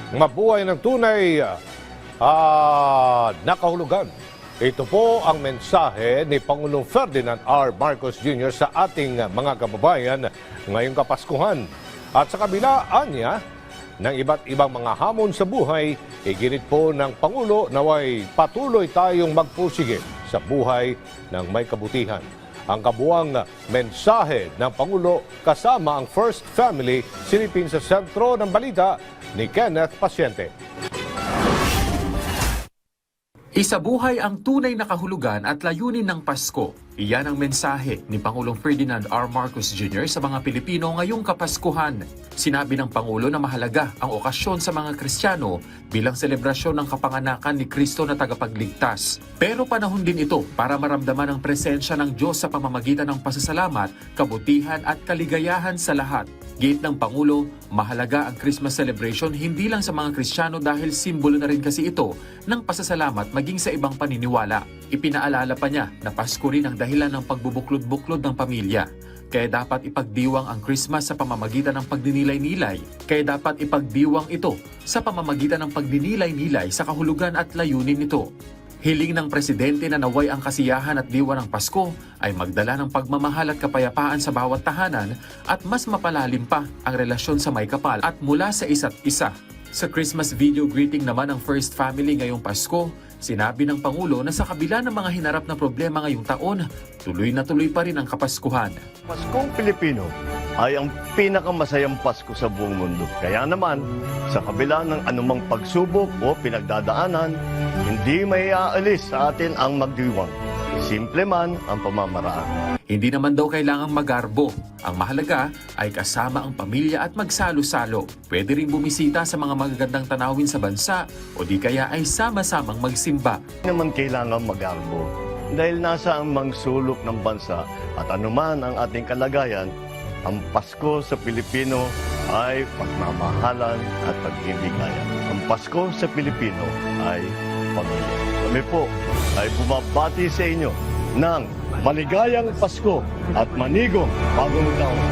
Mabuhay ng tunay na kahulugan. Ito po ang mensahe ni Pangulong Ferdinand R. Marcos Jr. sa ating mga kababayan ngayong Kapaskuhan. At sa kabilaan niya ng iba't ibang mga hamon sa buhay, iginit po ng Pangulo naway patuloy tayong magpursige sa buhay ng may kabutihan. Ang kabuang mensahe ng Pangulo kasama ang First Family silipin sa sentro ng balita ni Kenneth Pasyente. Isabuhay ang tunay na kahulugan at layunin ng Pasko. Iyan ang mensahe ni Pangulong Ferdinand R. Marcos Jr. sa mga Pilipino ngayong Kapaskuhan. Sinabi ng Pangulo na mahalaga ang okasyon sa mga Kristiyano bilang selebrasyon ng kapanganakan ni Kristo na tagapagligtas. Pero panahon din ito para maramdaman ang presensya ng Diyos sa pamamagitan ng pasasalamat, kabutihan at kaligayahan sa lahat. Giit ng Pangulo, mahalaga ang Christmas celebration hindi lang sa mga Kristiyano dahil simbolo na rin kasi ito ng pasasalamat maging sa ibang paniniwala. Ipinaalala pa niya na Pasko rin ang dahilan ng pagbubuklod-buklod ng pamilya. Kaya dapat ipagdiwang ang Christmas sa pamamagitan ng pagdinilay-nilay. Kaya dapat ipagdiwang ito sa pamamagitan ng pagdinilay-nilay sa kahulugan at layunin nito. Hiling ng Presidente na naway ang kasiyahan at diwa ng Pasko ay magdala ng pagmamahal at kapayapaan sa bawat tahanan at mas mapalalim pa ang relasyon sa may kapal at mula sa isa't isa. Sa Christmas video greeting naman ng First Family ngayong Pasko, sinabi ng Pangulo na sa kabila ng mga hinarap na problema ngayong taon, tuloy na tuloy pa rin ang Kapaskuhan. Paskong Pilipino ay ang pinakamasayang Pasko sa buong mundo. Kaya naman, sa kabila ng anumang pagsubok o pinagdadaanan, hindi may aalis sa atin ang magdiwang. Simple man ang pamamaraan. Hindi naman daw kailangang magarbo. Ang mahalaga ay kasama ang pamilya at magsalo-salo. Pwede rin bumisita sa mga magagandang tanawin sa bansa o di kaya ay sama-samang magsimba. Hindi naman kailangan magarbo dahil nasa ang sulok ng bansa at anuman ang ating kalagayan, ang Pasko sa Pilipino ay pagmamahalan at pagbibigayan. Ang Pasko sa Pilipino ay pamilya. Kami po ay bumabati sa inyo ng maligayang Pasko at manigong bagong taon.